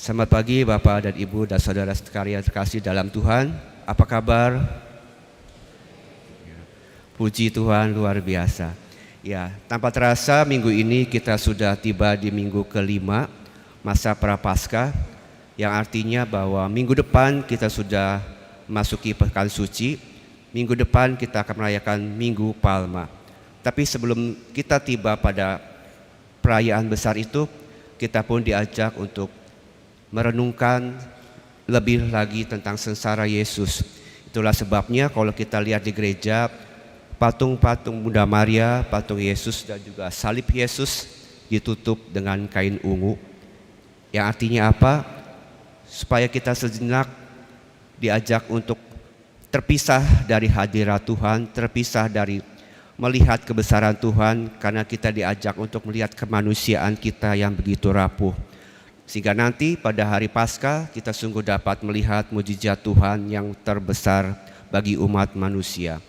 Selamat pagi Bapak dan Ibu dan saudara sekalian terkasih dalam Tuhan. Apa kabar? Puji Tuhan luar biasa. Ya, tanpa terasa minggu ini kita sudah tiba di minggu kelima masa Prapaskah, yang artinya bahwa minggu depan kita sudah masuki pekan suci. Minggu depan kita akan merayakan Minggu Palma. Tapi sebelum kita tiba pada perayaan besar itu, kita pun diajak untuk merenungkan lebih lagi tentang sengsara Yesus. Itulah sebabnya kalau kita lihat di gereja, patung-patung Bunda Maria, patung Yesus dan juga salib Yesus ditutup dengan kain ungu. Yang artinya apa? Supaya kita sejenak diajak untuk terpisah dari hadirat Tuhan, terpisah dari melihat kebesaran Tuhan, karena kita diajak untuk melihat kemanusiaan kita yang begitu rapuh. Sehingga nanti pada hari Paskah kita sungguh dapat melihat mujizat Tuhan yang terbesar bagi umat manusia.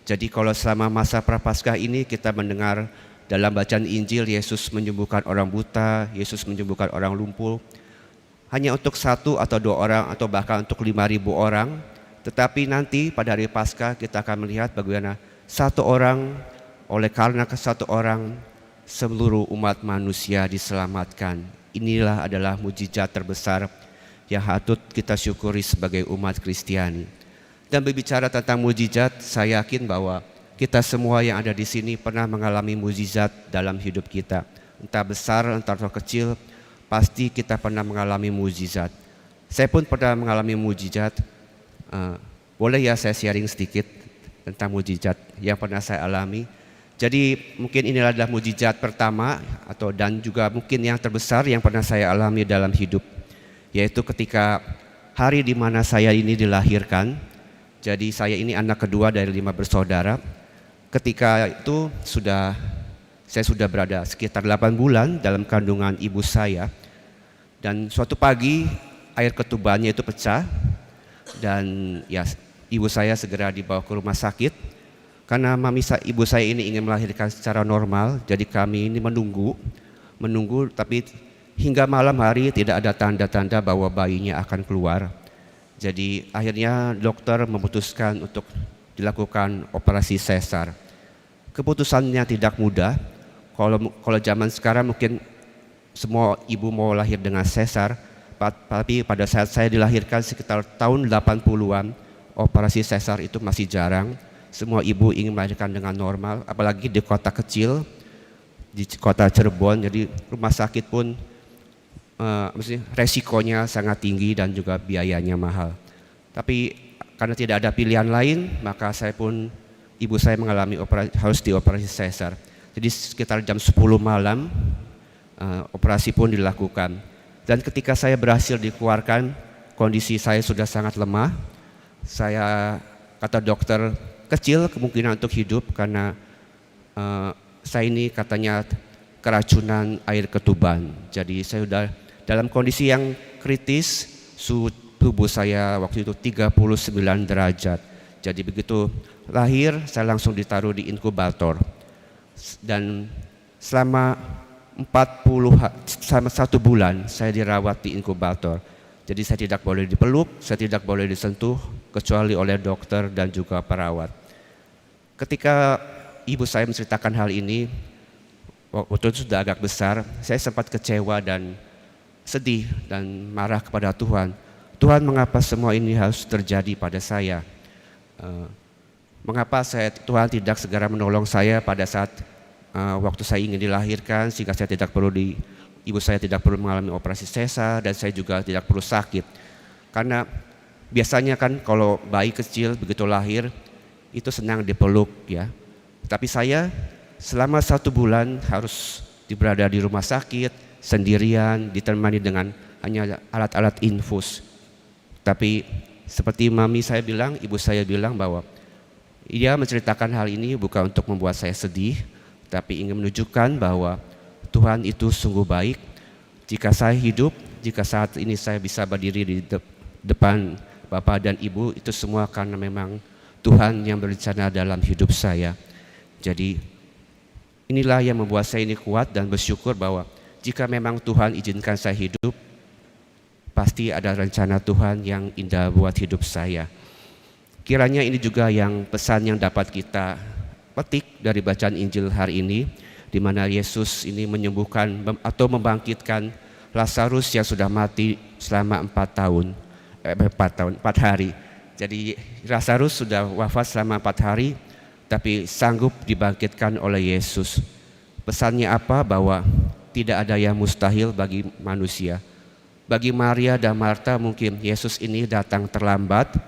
Jadi kalau selama masa Prapaskah ini kita mendengar dalam bacaan Injil Yesus menyembuhkan orang buta, Yesus menyembuhkan orang lumpuh, hanya untuk 1 atau 2 orang atau bahkan untuk 5.000 orang. Tetapi nanti pada hari Paskah kita akan melihat bagaimana 1 orang, oleh karena ke 1 orang seluruh umat manusia diselamatkan. Inilah adalah mujizat terbesar yang patut kita syukuri sebagai umat Kristiani. Dan berbicara tentang mujizat, saya yakin bahwa kita semua yang ada di sini pernah mengalami mujizat dalam hidup kita. Entah besar, entah kecil, pasti kita pernah mengalami mujizat. Saya pun pernah mengalami mujizat. Boleh ya saya sharing sedikit tentang mujizat yang pernah saya alami. Jadi mungkin inilah adalah mujizat pertama dan juga mungkin yang terbesar yang pernah saya alami dalam hidup, yaitu ketika hari di mana saya ini dilahirkan. Jadi saya ini anak kedua dari 5 bersaudara. Ketika itu saya sudah berada sekitar 8 bulan dalam kandungan ibu saya, dan suatu pagi air ketubannya itu pecah dan ya ibu saya segera dibawa ke rumah sakit. Karena ibu saya ini ingin melahirkan secara normal, jadi kami ini menunggu, tapi hingga malam hari tidak ada tanda-tanda bahwa bayinya akan keluar. Jadi akhirnya dokter memutuskan untuk dilakukan operasi sesar. Keputusannya tidak mudah. Kalau zaman sekarang mungkin semua ibu mau lahir dengan sesar, tapi pada saat saya dilahirkan sekitar tahun 80-an, operasi sesar itu masih jarang. Semua ibu ingin melahirkan dengan normal, apalagi di kota kecil, di kota Cirebon. Jadi rumah sakit pun resikonya sangat tinggi dan juga biayanya mahal. Tapi karena tidak ada pilihan lain, maka ibu saya mengalami harus dioperasi sesar. Jadi sekitar jam 10 malam operasi pun dilakukan. Dan ketika saya berhasil dikeluarkan, kondisi saya sudah sangat lemah. Kata dokter, kecil kemungkinan untuk hidup karena saya ini katanya keracunan air ketuban. Jadi saya sudah dalam kondisi yang kritis, suhu tubuh saya waktu itu 39 derajat. Jadi begitu lahir saya langsung ditaruh di inkubator. Dan selama 1 bulan saya dirawat di inkubator. Jadi saya tidak boleh dipeluk, saya tidak boleh disentuh kecuali oleh dokter dan juga perawat. Ketika ibu saya menceritakan hal ini, waktu itu sudah agak besar, saya sempat kecewa dan sedih dan marah kepada Tuhan. Tuhan, mengapa semua ini harus terjadi pada saya? Mengapa Tuhan tidak segera menolong saya pada saat waktu saya ingin dilahirkan, sehingga ibu saya tidak perlu mengalami operasi sesar dan saya juga tidak perlu sakit. Karena biasanya kan kalau bayi kecil begitu lahir itu senang dipeluk ya. Tapi saya selama 1 bulan harus berada di rumah sakit sendirian, ditemani dengan hanya alat-alat infus. Tapi seperti ibu saya bilang bahwa ia menceritakan hal ini bukan untuk membuat saya sedih, tapi ingin menunjukkan bahwa Tuhan itu sungguh baik. Jika saya hidup, jika saat ini saya bisa berdiri di depan Bapak dan Ibu, itu semua karena memang Tuhan yang berencana dalam hidup saya. Jadi inilah yang membuat saya ini kuat dan bersyukur bahwa jika memang Tuhan izinkan saya hidup, pasti ada rencana Tuhan yang indah buat hidup saya. Kiranya ini juga yang pesan yang dapat kita petik dari bacaan Injil hari ini, di mana Yesus ini menyembuhkan atau membangkitkan Lazarus yang sudah mati selama 4 hari. Jadi Lazarus sudah wafat selama 4 hari, tapi sanggup dibangkitkan oleh Yesus. Pesannya apa? Bahwa tidak ada yang mustahil bagi manusia. Bagi Maria dan Marta mungkin Yesus ini datang terlambat.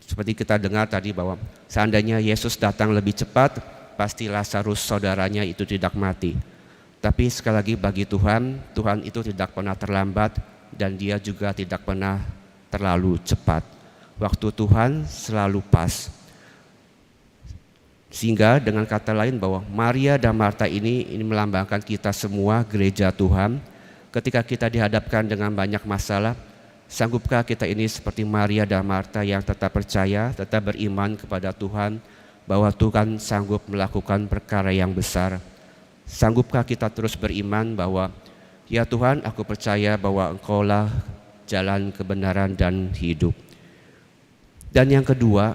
Seperti kita dengar tadi bahwa seandainya Yesus datang lebih cepat, pasti Lazarus saudaranya itu tidak mati. Tapi sekali lagi bagi Tuhan, Tuhan itu tidak pernah terlambat dan Dia juga tidak pernah terlalu cepat. Waktu Tuhan selalu pas. Sehingga dengan kata lain bahwa Maria dan Marta ini melambangkan kita semua gereja Tuhan. Ketika kita dihadapkan dengan banyak masalah, sanggupkah kita ini seperti Maria dan Marta yang tetap percaya, tetap beriman kepada Tuhan bahwa Tuhan sanggup melakukan perkara yang besar? Sanggupkah kita terus beriman bahwa ya Tuhan, aku percaya bahwa Engkaulah jalan kebenaran dan hidup. Dan yang kedua,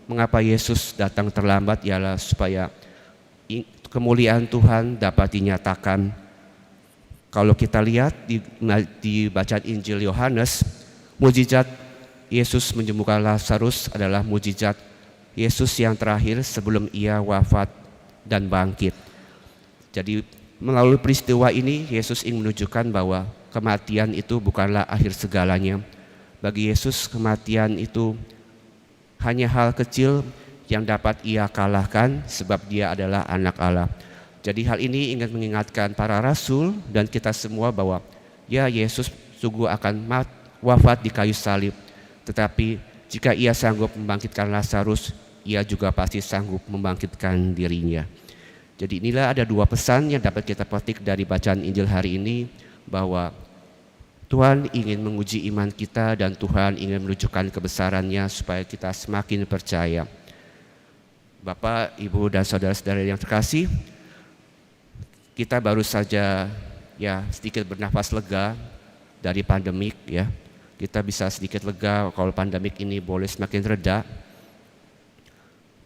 mengapa Yesus datang terlambat ialah supaya kemuliaan Tuhan dapat dinyatakan. Kalau kita lihat di bacaan Injil Yohanes, mujizat Yesus menyembuhkan Lazarus adalah mujizat Yesus yang terakhir sebelum Ia wafat dan bangkit. Jadi melalui peristiwa ini Yesus ingin menunjukkan bahwa kematian itu bukanlah akhir segalanya. Bagi Yesus kematian itu hanya hal kecil yang dapat Ia kalahkan sebab Dia adalah anak Allah. Jadi hal ini ingin mengingatkan para rasul dan kita semua bahwa ya Yesus sungguh akan wafat di kayu salib. Tetapi jika Ia sanggup membangkitkan Lazarus, Ia juga pasti sanggup membangkitkan dirinya. Jadi inilah ada dua pesan yang dapat kita petik dari bacaan Injil hari ini, bahwa Tuhan ingin menguji iman kita dan Tuhan ingin menunjukkan kebesarannya supaya kita semakin percaya. Bapak, Ibu, dan saudara-saudara yang terkasih, kita baru saja ya sedikit bernafas lega dari pandemik ya. Kita bisa sedikit lega kalau pandemik ini boleh semakin reda.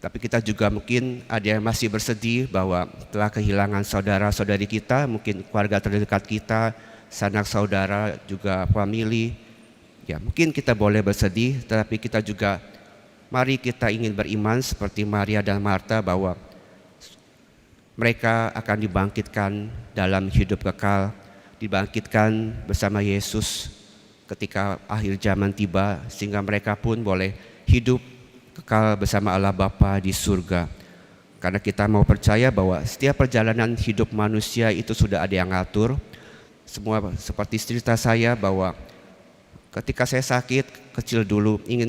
Tapi kita juga mungkin ada yang masih bersedih bahwa telah kehilangan saudara-saudari kita, mungkin keluarga terdekat kita, sanak saudara, juga famili. Ya, mungkin kita boleh bersedih, tetapi kita juga mari kita ingin beriman seperti Maria dan Marta bahwa mereka akan dibangkitkan dalam hidup kekal, dibangkitkan bersama Yesus ketika akhir zaman tiba, sehingga mereka pun boleh hidup kekal bersama Allah Bapa di surga. Karena kita mau percaya bahwa setiap perjalanan hidup manusia itu sudah ada yang ngatur. Semua seperti cerita saya bahwa ketika saya sakit kecil dulu ingin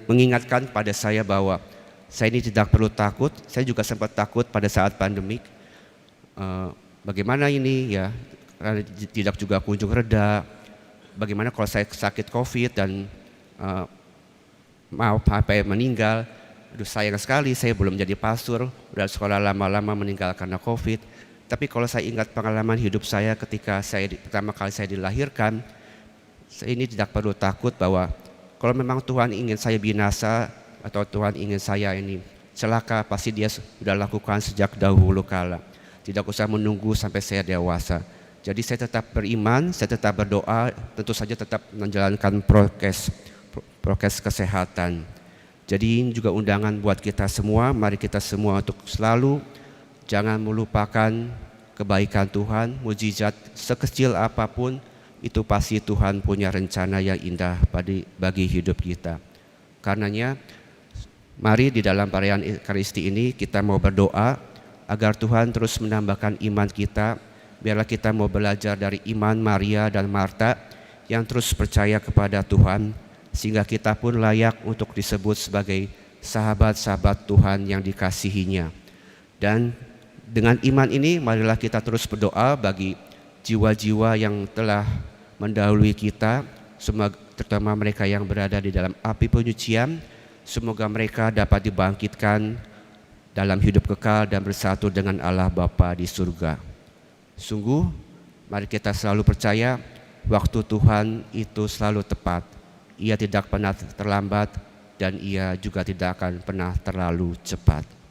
mengingatkan pada saya bahwa saya ini tidak perlu takut. Saya juga sempat takut pada saat pandemik. Bagaimana ini ya, karena tidak juga kunjung reda. Bagaimana kalau saya sakit COVID dan mau sampai meninggal. Aduh, sayang sekali saya belum jadi pastor, udah sekolah lama-lama meninggal karena COVID. Tapi kalau saya ingat pengalaman hidup saya ketika pertama kali saya dilahirkan, saya ini tidak perlu takut bahwa kalau memang Tuhan ingin saya binasa atau Tuhan ingin saya ini celaka, pasti Dia sudah lakukan sejak dahulu kala. Tidak usah menunggu sampai saya dewasa. Jadi saya tetap beriman, saya tetap berdoa, tentu saja tetap menjalankan prokes kesehatan. Jadi ini juga undangan buat kita semua, mari kita semua untuk selalu jangan melupakan kebaikan Tuhan, mujizat sekecil apapun, itu pasti Tuhan punya rencana yang indah bagi hidup kita. Karenanya, mari di dalam perayaan Ekaristi ini kita mau berdoa agar Tuhan terus menambahkan iman kita. Biarlah kita mau belajar dari iman Maria dan Marta yang terus percaya kepada Tuhan, sehingga kita pun layak untuk disebut sebagai sahabat-sahabat Tuhan yang dikasihinya. Dan dengan iman ini marilah kita terus berdoa bagi jiwa-jiwa yang telah mendahului kita, terutama mereka yang berada di dalam api penyucian. Semoga mereka dapat dibangkitkan dalam hidup kekal dan bersatu dengan Allah Bapa di surga. Sungguh, mari kita selalu percaya waktu Tuhan itu selalu tepat. Ia tidak pernah terlambat dan ia juga tidak akan pernah terlalu cepat.